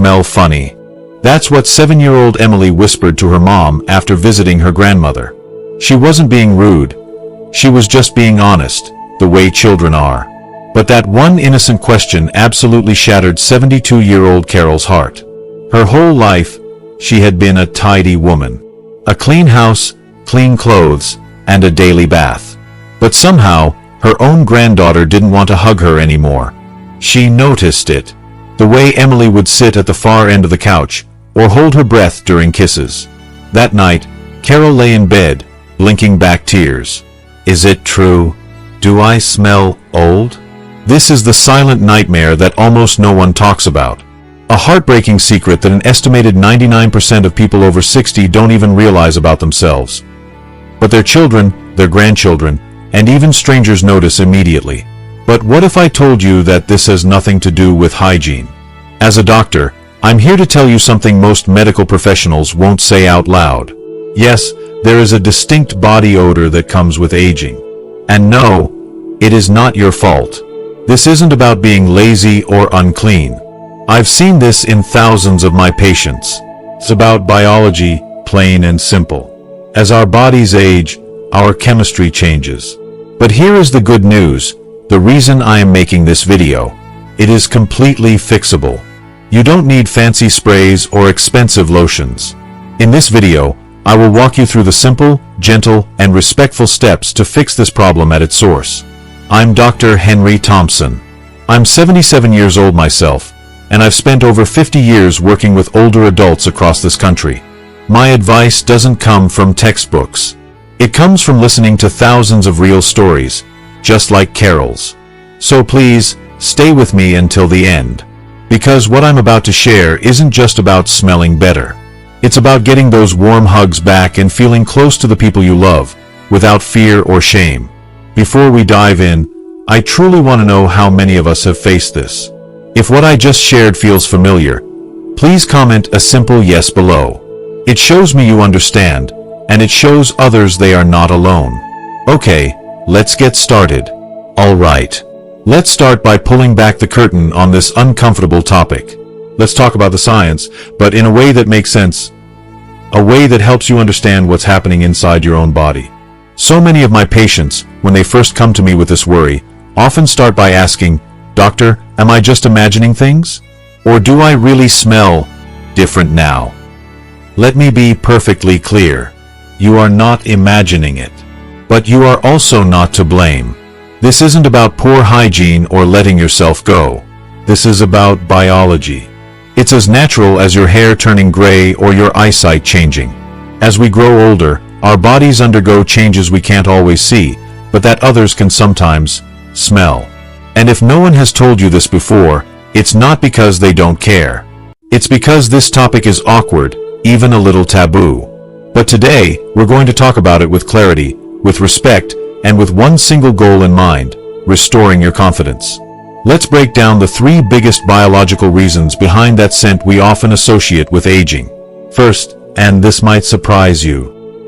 smell funny." That's what 7-year-old Emily whispered to her mom after visiting her grandmother. She wasn't being rude. She was just being honest, the way children are. But that one innocent question absolutely shattered 72-year-old Carol's heart. Her whole life, she had been a tidy woman. A clean house, clean clothes, and a daily bath. But somehow, her own granddaughter didn't want to hug her anymore. She noticed it. The way Emily would sit at the far end of the couch, or hold her breath during kisses. That night, Carol lay in bed, blinking back tears. "Is it true? Do I smell old?" This is the silent nightmare that almost no one talks about. A heartbreaking secret that an estimated 99% of people over 60 don't even realize about themselves. But their children, their grandchildren, and even strangers notice immediately. But what if I told you that this has nothing to do with hygiene? As a doctor, I'm here to tell you something most medical professionals won't say out loud. Yes, there is a distinct body odor that comes with aging. And no, it is not your fault. This isn't about being lazy or unclean. I've seen this in thousands of my patients. It's about biology, plain and simple. As our bodies age, our chemistry changes. But here is the good news, the reason I am making this video. It is completely fixable. You don't need fancy sprays or expensive lotions. In this video, I will walk you through the simple, gentle, and respectful steps to fix this problem at its source. I'm Dr. Henry Thompson. I'm 77 years old myself, and I've spent over 50 years working with older adults across this country. My advice doesn't come from textbooks. It comes from listening to thousands of real stories, just like Carol's. So please, stay with me until the end. Because what I'm about to share isn't just about smelling better. It's about getting those warm hugs back and feeling close to the people you love, without fear or shame. Before we dive in, I truly want to know how many of us have faced this. If what I just shared feels familiar, please comment a simple yes below. It shows me you understand, and it shows others they are not alone. Okay, let's get started. Alright. Let's start by pulling back the curtain on this uncomfortable topic. Let's talk about the science, but in a way that makes sense. A way that helps you understand what's happening inside your own body. So many of my patients, when they first come to me with this worry, often start by asking, "Doctor, am I just imagining things? Or do I really smell different now?" Let me be perfectly clear. You are not imagining it. But you are also not to blame. This isn't about poor hygiene or letting yourself go. This is about biology. It's as natural as your hair turning gray or your eyesight changing. As we grow older, our bodies undergo changes we can't always see, but that others can sometimes smell. And if no one has told you this before, it's not because they don't care. It's because this topic is awkward, even a little taboo. But today, we're going to talk about it with clarity, with respect, and with one single goal in mind, restoring your confidence. Let's break down the 3 biggest biological reasons behind that scent we often associate with aging. First, and this might surprise you,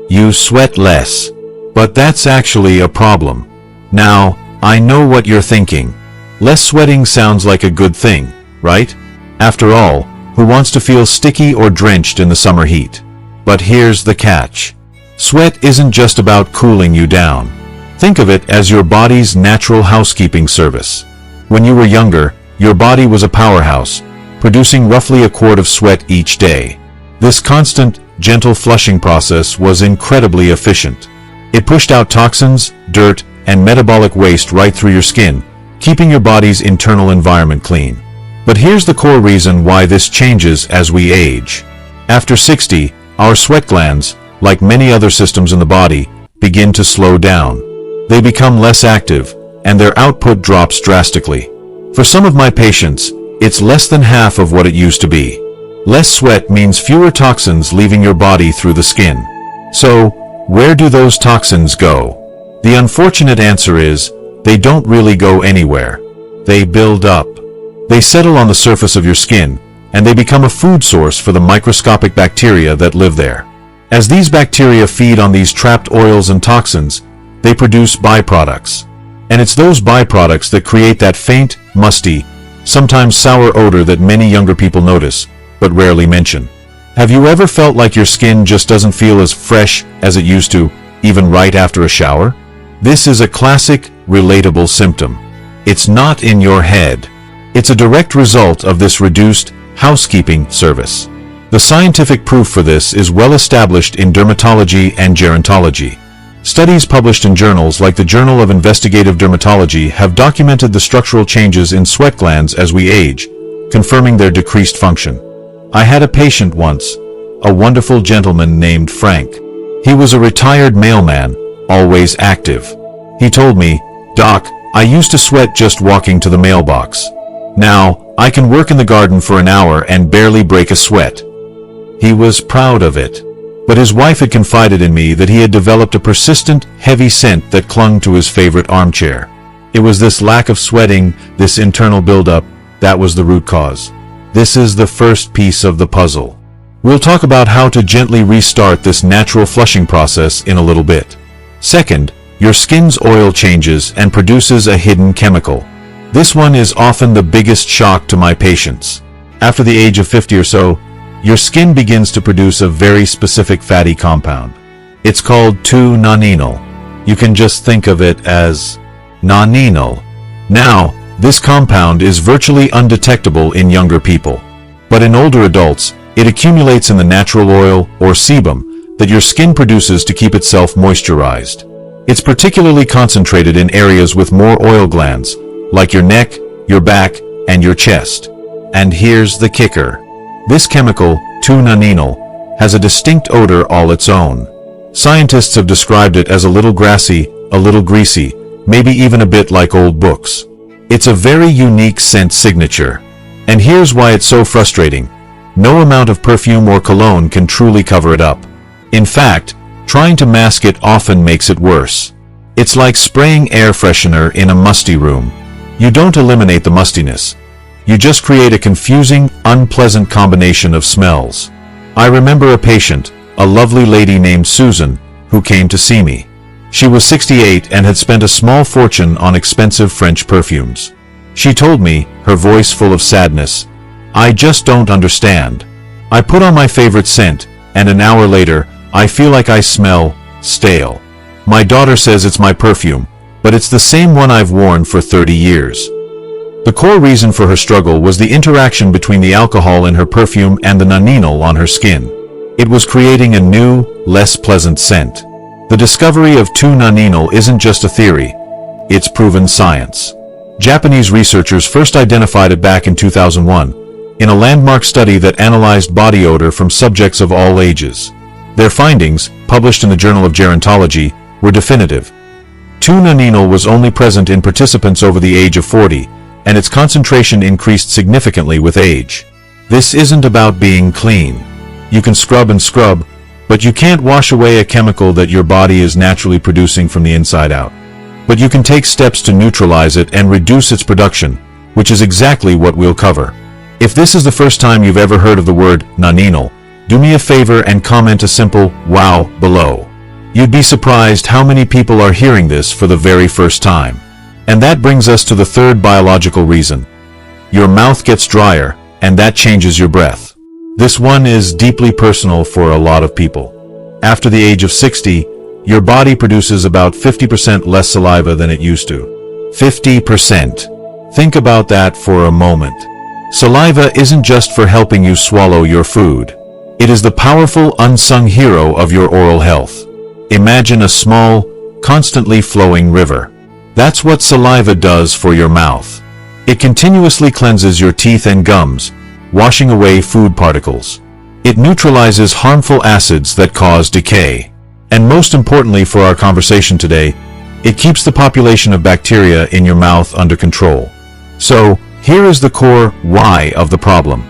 you sweat less. But that's actually a problem. Now, I know what you're thinking. Less sweating sounds like a good thing, right? After all, who wants to feel sticky or drenched in the summer heat? But here's the catch. Sweat isn't just about cooling you down. Think of it as your body's natural housekeeping service. When you were younger, your body was a powerhouse, producing roughly a quart of sweat each day. This constant, gentle flushing process was incredibly efficient. It pushed out toxins, dirt, and metabolic waste right through your skin, keeping your body's internal environment clean. But here's the core reason why this changes as we age. After 60, our sweat glands, like many other systems in the body, begin to slow down. They become less active, and their output drops drastically. For some of my patients, it's less than half of what it used to be. Less sweat means fewer toxins leaving your body through the skin. So, where do those toxins go? The unfortunate answer is, they don't really go anywhere. They build up. They settle on the surface of your skin, and they become a food source for the microscopic bacteria that live there. As these bacteria feed on these trapped oils and toxins, they produce byproducts. And it's those byproducts that create that faint, musty, sometimes sour odor that many younger people notice, but rarely mention. Have you ever felt like your skin just doesn't feel as fresh as it used to, even right after a shower? This is a classic, relatable symptom. It's not in your head. It's a direct result of this reduced housekeeping service. The scientific proof for this is well established in dermatology and gerontology. Studies published in journals like the Journal of Investigative Dermatology have documented the structural changes in sweat glands as we age, confirming their decreased function. I had a patient once, a wonderful gentleman named Frank. He was a retired mailman, always active. He told me, "Doc, I used to sweat just walking to the mailbox. Now, I can work in the garden for an hour and barely break a sweat." He was proud of it. But his wife had confided in me that he had developed a persistent, heavy scent that clung to his favorite armchair. It was this lack of sweating, this internal buildup, that was the root cause. This is the first piece of the puzzle. We'll talk about how to gently restart this natural flushing process in a little bit. Second, your skin's oil changes and produces a hidden chemical. This one is often the biggest shock to my patients. After the age of 50 or so, your skin begins to produce a very specific fatty compound. It's called 2-nonenal. You can just think of it as Nonenal. Now, this compound is virtually undetectable in younger people. But in older adults, it accumulates in the natural oil, or sebum, that your skin produces to keep itself moisturized. It's particularly concentrated in areas with more oil glands, like your neck, your back, and your chest. And here's the kicker. This chemical, 2-nonenal, has a distinct odor all its own. Scientists have described it as a little grassy, a little greasy, maybe even a bit like old books. It's a very unique scent signature. And here's why it's so frustrating. No amount of perfume or cologne can truly cover it up. In fact, trying to mask it often makes it worse. It's like spraying air freshener in a musty room. You don't eliminate the mustiness. You just create a confusing, unpleasant combination of smells. I remember a patient, a lovely lady named Susan, who came to see me. She was 68 and had spent a small fortune on expensive French perfumes. She told me, her voice full of sadness, "I just don't understand. I put on my favorite scent, and an hour later, I feel like I smell stale. My daughter says it's my perfume, but it's the same one I've worn for 30 years. The core reason for her struggle was the interaction between the alcohol in her perfume and the nonenal on her skin. It was creating a new, less pleasant scent. The discovery of 2-nonenal isn't just a theory, it's proven science. Japanese researchers first identified it back in 2001, in a landmark study that analyzed body odor from subjects of all ages. Their findings, published in the Journal of Gerontology, were definitive. 2-nonenal was only present in participants over the age of 40, and its concentration increased significantly with age. This isn't about being clean. You can scrub and scrub, but you can't wash away a chemical that your body is naturally producing from the inside out. But you can take steps to neutralize it and reduce its production, which is exactly what we'll cover. If this is the first time you've ever heard of the word nonenal, do me a favor and comment a simple "wow" below. You'd be surprised how many people are hearing this for the very first time. And that brings us to the third biological reason. Your mouth gets drier, and that changes your breath. This one is deeply personal for a lot of people. After the age of 60, your body produces about 50% less saliva than it used to. 50%. Think about that for a moment. Saliva isn't just for helping you swallow your food. It is the powerful, unsung hero of your oral health. Imagine a small, constantly flowing river. That's what saliva does for your mouth. It continuously cleanses your teeth and gums, washing away food particles. It neutralizes harmful acids that cause decay. And most importantly for our conversation today, it keeps the population of bacteria in your mouth under control. So, here is the core why of the problem.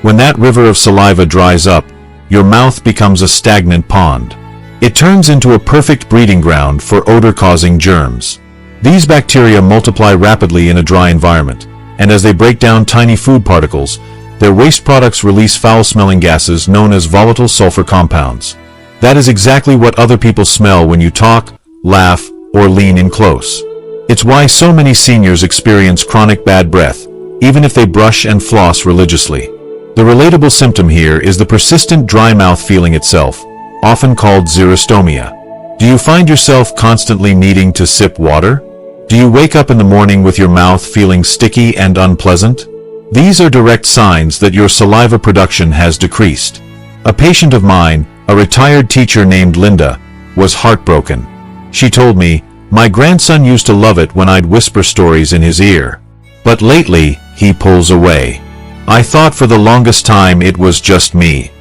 When that river of saliva dries up, your mouth becomes a stagnant pond. It turns into a perfect breeding ground for odor-causing germs. These bacteria multiply rapidly in a dry environment, and as they break down tiny food particles, their waste products release foul-smelling gases known as volatile sulfur compounds. That is exactly what other people smell when you talk, laugh, or lean in close. It's why so many seniors experience chronic bad breath, even if they brush and floss religiously. The relatable symptom here is the persistent dry mouth feeling itself, often called xerostomia. Do you find yourself constantly needing to sip water? Do you wake up in the morning with your mouth feeling sticky and unpleasant? These are direct signs that your saliva production has decreased. A patient of mine, a retired teacher named Linda, was heartbroken. She told me, "My grandson used to love it when I'd whisper stories in his ear. But lately, he pulls away. I thought for the longest time it was just me."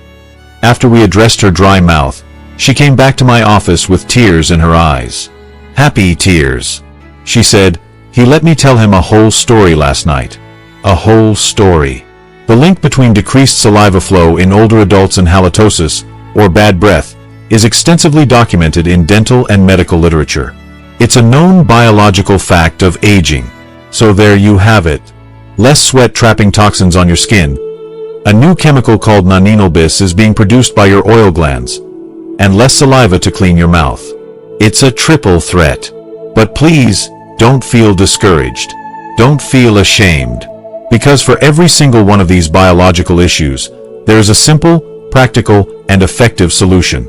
After we addressed her dry mouth, she came back to my office with tears in her eyes. Happy tears. She said, "He let me tell him a whole story last night." A whole story. The link between decreased saliva flow in older adults and halitosis, or bad breath, is extensively documented in dental and medical literature. It's a known biological fact of aging. So there you have it. Less sweat trapping toxins on your skin. A new chemical called Nonenal is being produced by your oil glands, and less saliva to clean your mouth. It's a triple threat. But please, don't feel discouraged. Don't feel ashamed. Because for every single one of these biological issues, there is a simple, practical, and effective solution.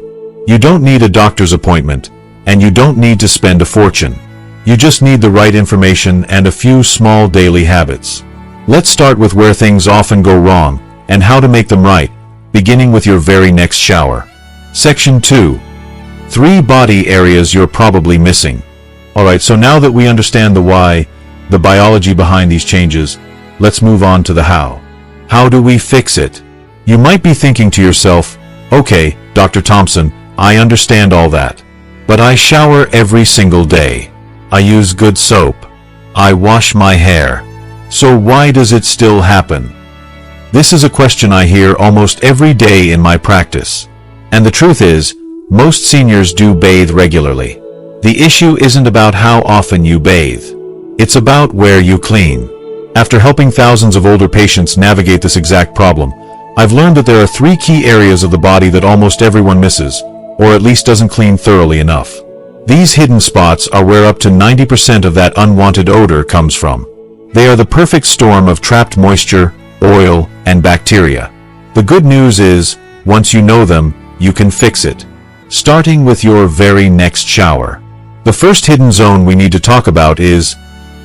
You don't need a doctor's appointment, and you don't need to spend a fortune. You just need the right information and a few small daily habits. Let's start with where things often go wrong, and how to make them right, beginning with your very next shower. Section 2. 3 body areas you're probably missing. Alright, so now that we understand the why, the biology behind these changes, let's move on to the how. How do we fix it? You might be thinking to yourself, "Okay, Dr. Thompson, I understand all that. But I shower every single day. I use good soap. I wash my hair. So why does it still happen?" This is a question I hear almost every day in my practice. And the truth is, most seniors do bathe regularly. The issue isn't about how often you bathe. It's about where you clean. After helping thousands of older patients navigate this exact problem, I've learned that there are 3 key areas of the body that almost everyone misses, or at least doesn't clean thoroughly enough. These hidden spots are where up to 90% of that unwanted odor comes from. They are the perfect storm of trapped moisture, oil, and bacteria. The good news is, once you know them, you can fix it. Starting with your very next shower. The first hidden zone we need to talk about is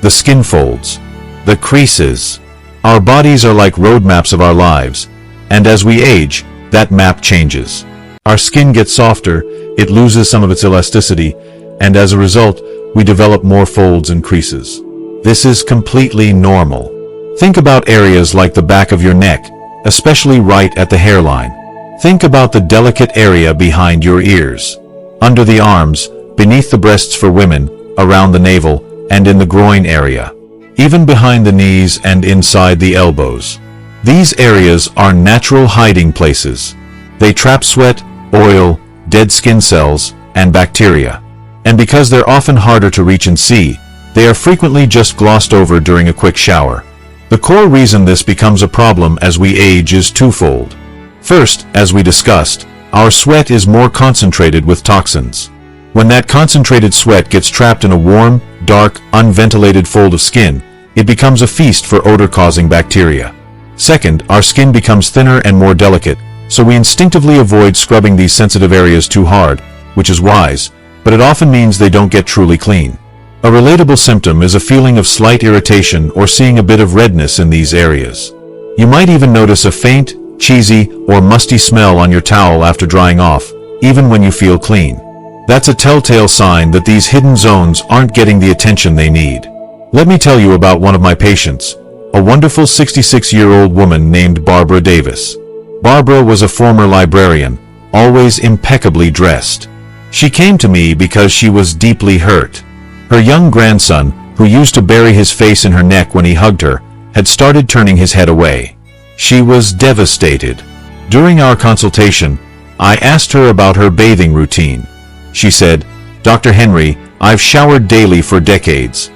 the skin folds, the creases. Our bodies are like road maps of our lives, and as we age, that map changes. Our skin gets softer, it loses some of its elasticity, and as a result, we develop more folds and creases. This is completely normal. Think about areas like the back of your neck, especially right at the hairline. Think about the delicate area behind your ears, under the arms, beneath the breasts for women, around the navel, and in the groin area, even behind the knees and inside the elbows. These areas are natural hiding places. They trap sweat, oil, dead skin cells, and bacteria. And because they're often harder to reach and see, they are frequently just glossed over during a quick shower. The core reason this becomes a problem as we age is twofold. First, as we discussed, our sweat is more concentrated with toxins. When that concentrated sweat gets trapped in a warm, dark, unventilated fold of skin, it becomes a feast for odor-causing bacteria. Second, our skin becomes thinner and more delicate, so we instinctively avoid scrubbing these sensitive areas too hard, which is wise, but it often means they don't get truly clean. A relatable symptom is a feeling of slight irritation or seeing a bit of redness in these areas. You might even notice a faint, cheesy, or musty smell on your towel after drying off, even when you feel clean. That's a telltale sign that these hidden zones aren't getting the attention they need. Let me tell you about one of my patients, a wonderful 66-year-old woman named Barbara Davis. Barbara was a former librarian, always impeccably dressed. She came to me because she was deeply hurt. Her young grandson, who used to bury his face in her neck when he hugged her, had started turning his head away. She was devastated. During our consultation, I asked her about her bathing routine. She said, "Dr. Henry, I've showered daily for decades."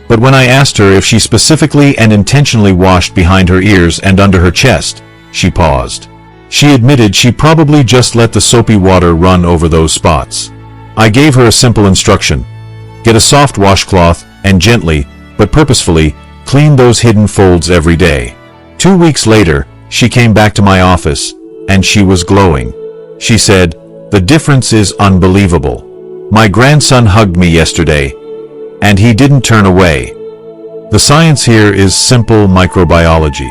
But when I asked her if she specifically and intentionally washed behind her ears and under her chest, she paused. She admitted she probably just let the soapy water run over those spots. I gave her a simple instruction. Get a soft washcloth and gently, but purposefully, clean those hidden folds every day. 2 weeks later, She came back to my office, and she was glowing. She said, "The difference is unbelievable. My grandson hugged me yesterday, and he didn't turn away." The science here is simple microbiology.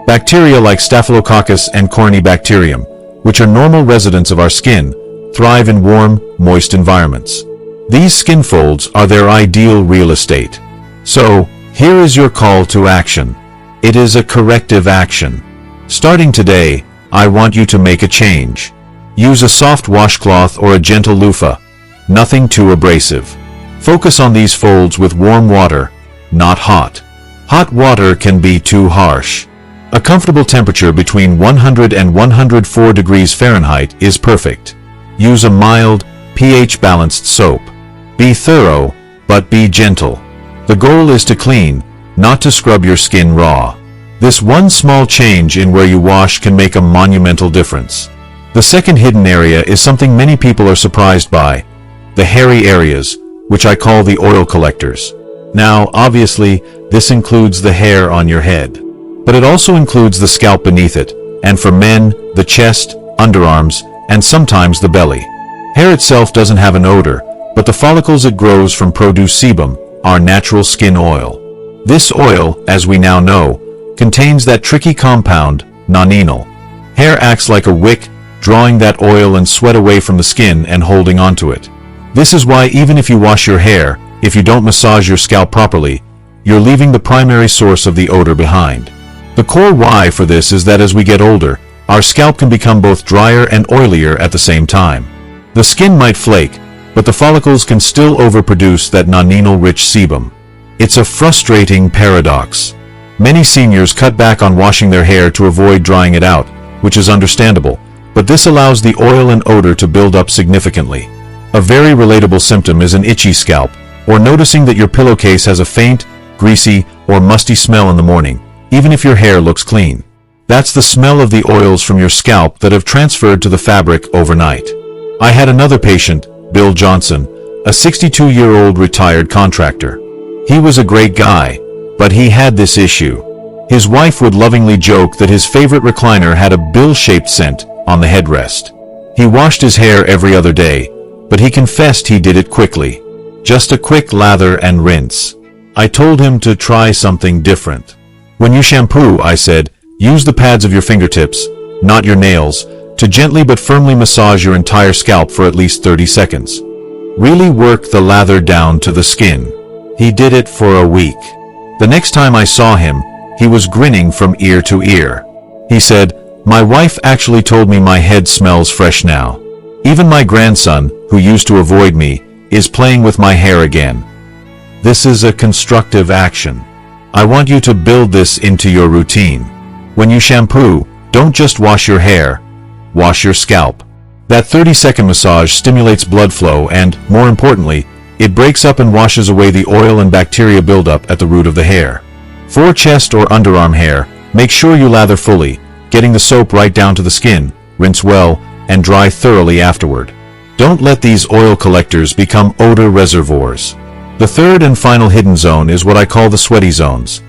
Bacteria like Staphylococcus and Corynebacterium, which are normal residents of our skin, thrive in warm, moist environments. These skin folds are their ideal real estate. So, here is your call to action. It is a corrective action. Starting today, I want you to make a change. Use a soft washcloth or a gentle loofah, nothing too abrasive. Focus on these folds with warm water, not hot. Hot water can be too harsh. A comfortable temperature between 100 and 104 degrees Fahrenheit is perfect. Use a mild, pH-balanced soap. Be thorough, but be gentle. The goal is to clean, not to scrub your skin raw. This one small change in where you wash can make a monumental difference. The second hidden area is something many people are surprised by: the hairy areas, which I call the oil collectors. Now, obviously, this includes the hair on your head. But it also includes the scalp beneath it, and for men, the chest, underarms, and sometimes the belly. Hair itself doesn't have an odor, but the follicles it grows from produce sebum, our natural skin oil. This oil, as we now know, contains that tricky compound, nonenal. Hair acts like a wick, drawing that oil and sweat away from the skin and holding onto it. This is why even if you wash your hair, if you don't massage your scalp properly, you're leaving the primary source of the odor behind. The core why for this is that as we get older, our scalp can become both drier and oilier at the same time. The skin might flake, but the follicles can still overproduce that nonenal-rich sebum. It's a frustrating paradox. Many seniors cut back on washing their hair to avoid drying it out, which is understandable, but this allows the oil and odor to build up significantly. A very relatable symptom is an itchy scalp, or noticing that your pillowcase has a faint, greasy, or musty smell in the morning, even if your hair looks clean. That's the smell of the oils from your scalp that have transferred to the fabric overnight. I had another patient, Bill Johnson, a 62-year-old retired contractor. He was a great guy, but he had this issue. His wife would lovingly joke that his favorite recliner had a bill-shaped scent on the headrest. He washed his hair every other day, but he confessed he did it quickly. Just a quick lather and rinse. I told him to try something different. When you shampoo, I said, use the pads of your fingertips, not your nails, to gently but firmly massage your entire scalp for at least 30 seconds. Really work the lather down to the skin. He did it for a week. The next time I saw him, he was grinning from ear to ear. He said, "My wife actually told me my head smells fresh now. Even my grandson, who used to avoid me, is playing with my hair again." This is a constructive action. I want you to build this into your routine. When you shampoo, don't just wash your hair, wash your scalp. That 30-second massage stimulates blood flow and, more importantly, it breaks up and washes away the oil and bacteria buildup at the root of the hair. For chest or underarm hair, make sure you lather fully, getting the soap right down to the skin, rinse well, and dry thoroughly afterward. Don't let these oil collectors become odor reservoirs. The third and final hidden zone is what I call the sweaty zones.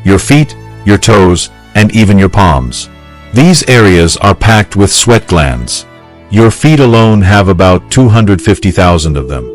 Your feet, your toes, and even your palms. These areas are packed with sweat glands. Your feet alone have about 250,000 of them.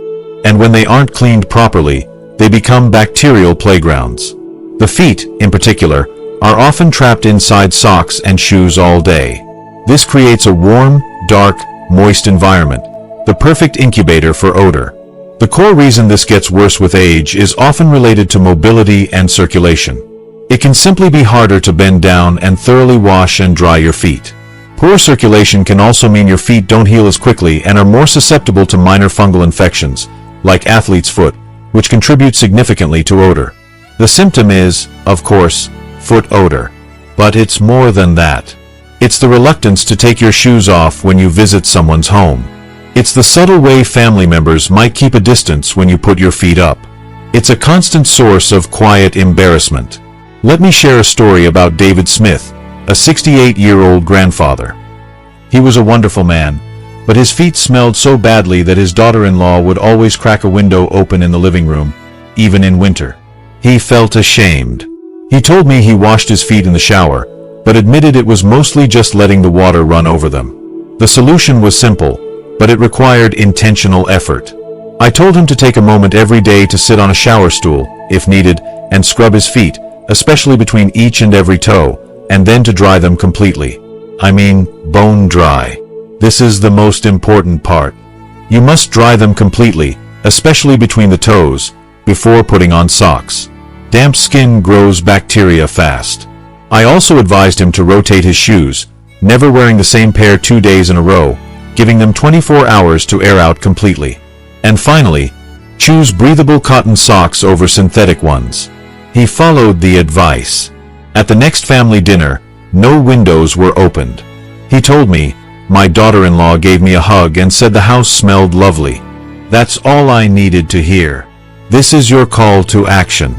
And when they aren't cleaned properly, they become bacterial playgrounds. The feet, in particular, are often trapped inside socks and shoes all day. This creates a warm, dark, moist environment, the perfect incubator for odor. The core reason this gets worse with age is often related to mobility and circulation. It can simply be harder to bend down and thoroughly wash and dry your feet. Poor circulation can also mean your feet don't heal as quickly and are more susceptible to minor fungal infections, like athlete's foot, which contributes significantly to odor. The symptom is, of course, foot odor. But it's more than that. It's the reluctance to take your shoes off when you visit someone's home. It's the subtle way family members might keep a distance when you put your feet up. It's a constant source of quiet embarrassment. Let me share a story about David Smith, a 68-year-old grandfather. He was a wonderful man, but his feet smelled so badly that his daughter-in-law would always crack a window open in the living room, even in winter. He felt ashamed. He told me he washed his feet in the shower, but admitted it was mostly just letting the water run over them. The solution was simple, but it required intentional effort. I told him to take a moment every day to sit on a shower stool, if needed, and scrub his feet, especially between each and every toe, and then to dry them completely. I mean, bone dry. This is the most important part. You must dry them completely, especially between the toes, before putting on socks. Damp skin grows bacteria fast. I also advised him to rotate his shoes, never wearing the same pair 2 days in a row, giving them 24 hours to air out completely. And finally, choose breathable cotton socks over synthetic ones. He followed the advice. At the next family dinner, no windows were opened. He told me, my daughter-in-law gave me a hug and said the house smelled lovely. That's all I needed to hear. This is your call to action.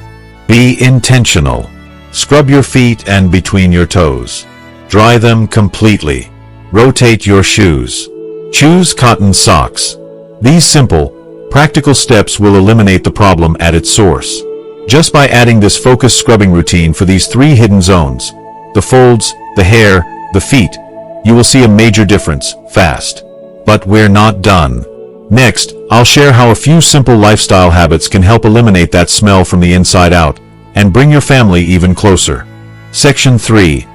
Be intentional. Scrub your feet and between your toes. Dry them completely. Rotate your shoes. Choose cotton socks. These simple, practical steps will eliminate the problem at its source. Just by adding this focused scrubbing routine for these 3 hidden zones, the folds, the hair, the feet, you will see a major difference, fast. But we're not done. Next, I'll share how a few simple lifestyle habits can help eliminate that smell from the inside out, and bring your family even closer. Section 3.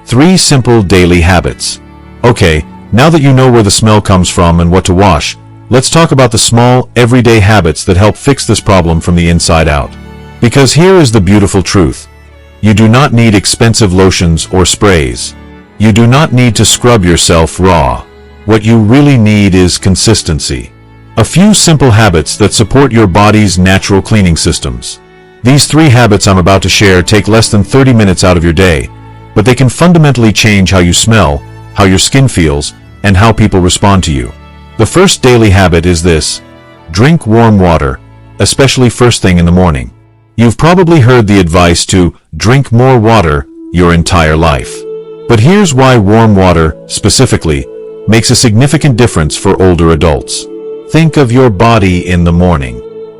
3 simple daily habits. Okay, now that you know where the smell comes from and what to wash, let's talk about the small, everyday habits that help fix this problem from the inside out. Because here is the beautiful truth. You do not need expensive lotions or sprays. You do not need to scrub yourself raw. What you really need is consistency. A few simple habits that support your body's natural cleaning systems. These 3 habits I'm about to share take less than 30 minutes out of your day, but they can fundamentally change how you smell, how your skin feels, and how people respond to you. The first daily habit is this: drink warm water, especially first thing in the morning. You've probably heard the advice to drink more water your entire life. But here's why warm water, specifically, makes a significant difference for older adults. Think of your body in the morning.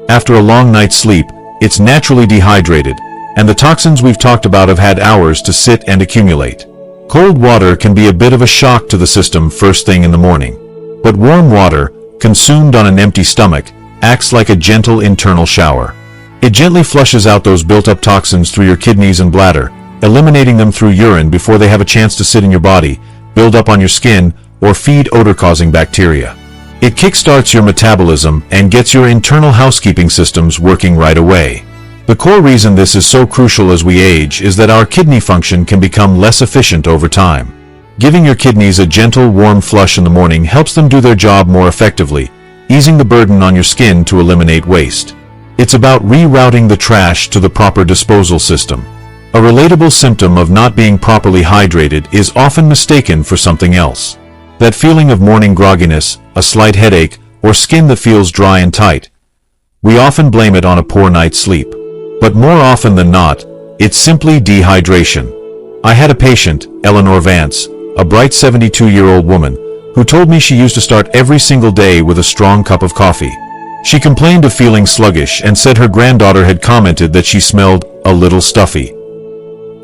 After a long night's sleep, it's naturally dehydrated, and the toxins we've talked about have had hours to sit and accumulate. Cold water can be a bit of a shock to the system first thing in the morning. But warm water, consumed on an empty stomach, acts like a gentle internal shower. It gently flushes out those built-up toxins through your kidneys and bladder, eliminating them through urine before they have a chance to sit in your body, build up on your skin, or feed odor-causing bacteria. It kickstarts your metabolism and gets your internal housekeeping systems working right away. The core reason this is so crucial as we age is that our kidney function can become less efficient over time. Giving your kidneys a gentle, warm flush in the morning helps them do their job more effectively, easing the burden on your skin to eliminate waste. It's about rerouting the trash to the proper disposal system. A relatable symptom of not being properly hydrated is often mistaken for something else. That feeling of morning grogginess, a slight headache, or skin that feels dry and tight. We often blame it on a poor night's sleep. But more often than not, it's simply dehydration. I had a patient, Eleanor Vance, a bright 72-year-old woman, who told me she used to start every single day with a strong cup of coffee. She complained of feeling sluggish and said her granddaughter had commented that she smelled a little stuffy.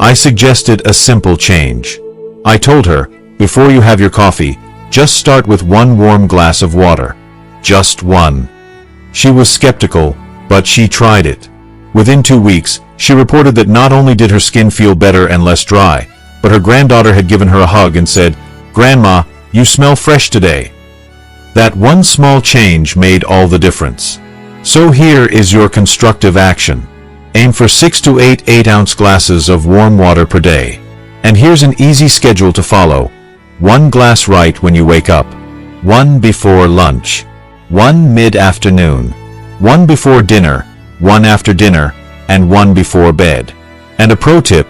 I suggested a simple change. I told her, before you have your coffee, just start with 1 warm glass of water. Just 1. She was skeptical, but she tried it. Within 2 weeks, she reported that not only did her skin feel better and less dry, but her granddaughter had given her a hug and said, "Grandma, you smell fresh today." That one small change made all the difference. So here is your constructive action. Aim for 6 to 8 8-ounce glasses of warm water per day. And here's an easy schedule to follow. 1 glass right when you wake up. 1 before lunch. 1 mid-afternoon. 1 before dinner. 1 after dinner. And 1 before bed. And a pro tip,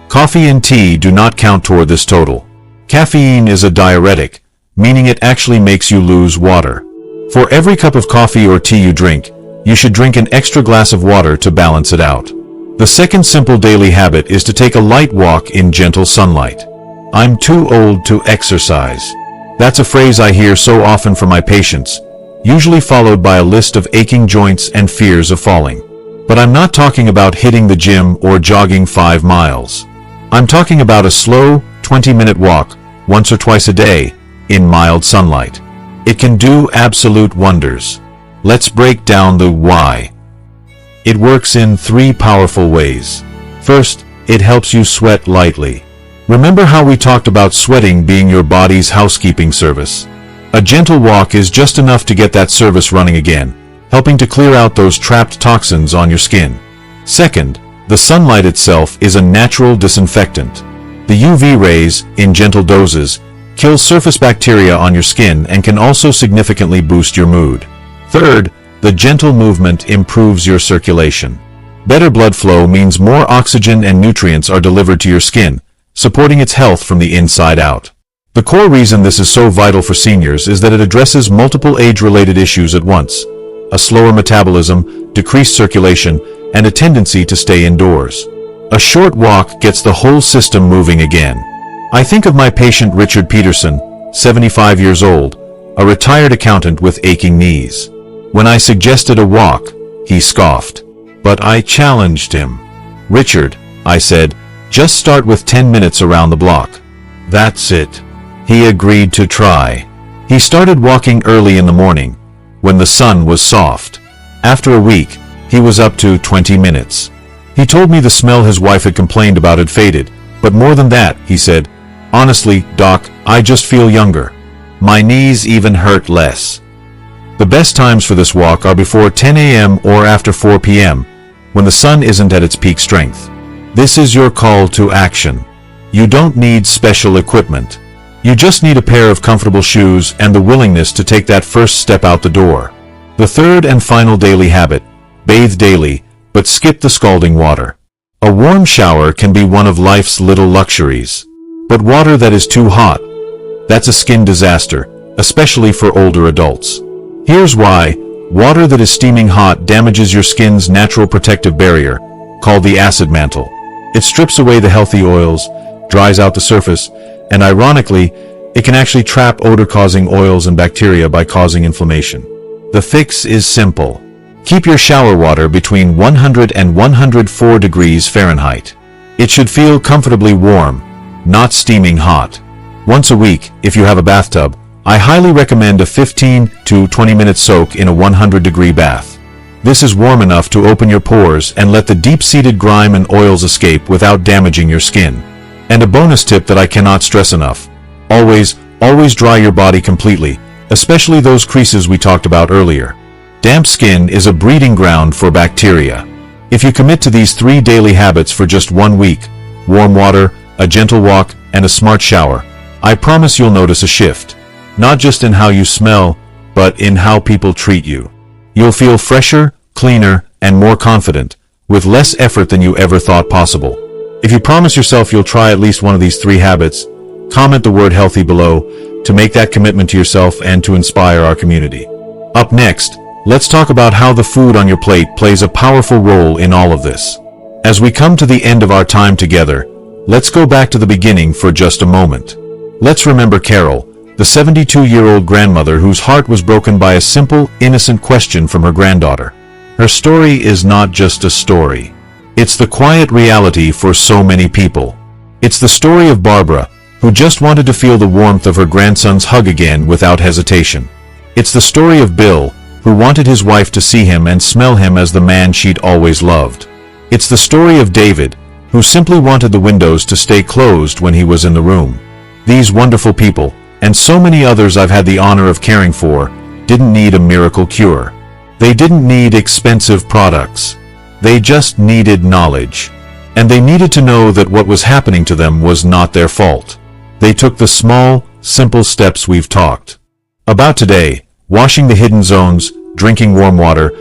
coffee and tea do not count toward this total. Caffeine is a diuretic, meaning it actually makes you lose water. For every cup of coffee or tea you drink, you should drink an extra glass of water to balance it out. The second simple daily habit is to take a light walk in gentle sunlight. I'm too old to exercise. That's a phrase I hear so often from my patients, usually followed by a list of aching joints and fears of falling. But I'm not talking about hitting the gym or jogging 5 miles. I'm talking about a slow, 20-minute walk, once or twice a day, in mild sunlight. It can do absolute wonders. Let's break down the why. It works in 3 powerful ways. First, it helps you sweat lightly. Remember how we talked about sweating being your body's housekeeping service? A gentle walk is just enough to get that service running again, helping to clear out those trapped toxins on your skin. Second, the sunlight itself is a natural disinfectant. The UV rays, in gentle doses, kill surface bacteria on your skin and can also significantly boost your mood. Third, the gentle movement improves your circulation. Better blood flow means more oxygen and nutrients are delivered to your skin, supporting its health from the inside out. The core reason this is so vital for seniors is that it addresses multiple age-related issues at once: a slower metabolism, decreased circulation, and a tendency to stay indoors. A short walk gets the whole system moving again. I think of my patient Richard Peterson, 75 years old, a retired accountant with aching knees. When I suggested a walk, he scoffed. But I challenged him. "Richard," I said, "just start with 10 minutes around the block." That's it. He agreed to try. He started walking early in the morning, when the sun was soft. After a week, he was up to 20 minutes. He told me the smell his wife had complained about had faded, but more than that, he said, "Honestly, Doc, I just feel younger. My knees even hurt less." The best times for this walk are before 10 a.m. or after 4 p.m., when the sun isn't at its peak strength. This is your call to action. You don't need special equipment. You just need a pair of comfortable shoes and the willingness to take that first step out the door. The third and final daily habit: bathe daily, but skip the scalding water. A warm shower can be one of life's little luxuries. But water that is too hot, that's a skin disaster, especially for older adults. Here's why. Water that is steaming hot damages your skin's natural protective barrier, called the acid mantle. It strips away the healthy oils, dries out the surface, and ironically, it can actually trap odor-causing oils and bacteria by causing inflammation. The fix is simple. Keep your shower water between 100 and 104 degrees Fahrenheit. It should feel comfortably warm, not steaming hot. Once a week, if you have a bathtub, I highly recommend a 15 to 20-minute soak in a 100-degree bath. This is warm enough to open your pores and let the deep-seated grime and oils escape without damaging your skin. And a bonus tip that I cannot stress enough: always dry your body completely, especially those creases we talked about earlier. Damp skin is a breeding ground for bacteria. If you commit to these 3 daily habits for just 1 week, warm water, a gentle walk, and a smart shower, I promise you'll notice a shift. Not just in how you smell, but in how people treat you. You'll feel fresher, cleaner, and more confident, with less effort than you ever thought possible. If you promise yourself you'll try at least one of these 3 habits, comment the word healthy below to make that commitment to yourself and to inspire our community. Up next, let's talk about how the food on your plate plays a powerful role in all of this. As we come to the end of our time together, let's go back to the beginning for just a moment. Let's remember Carol, the 72-year-old grandmother whose heart was broken by a simple, innocent question from her granddaughter. Her story is not just a story. It's the quiet reality for so many people. It's the story of Barbara, who just wanted to feel the warmth of her grandson's hug again without hesitation. It's the story of Bill, who wanted his wife to see him and smell him as the man she'd always loved. It's the story of David, who simply wanted the windows to stay closed when he was in the room. These wonderful people, and so many others I've had the honor of caring for, didn't need a miracle cure. They didn't need expensive products. They just needed knowledge. And they needed to know that what was happening to them was not their fault. They took the small, simple steps we've talked about today: washing the hidden zones, drinking warm water,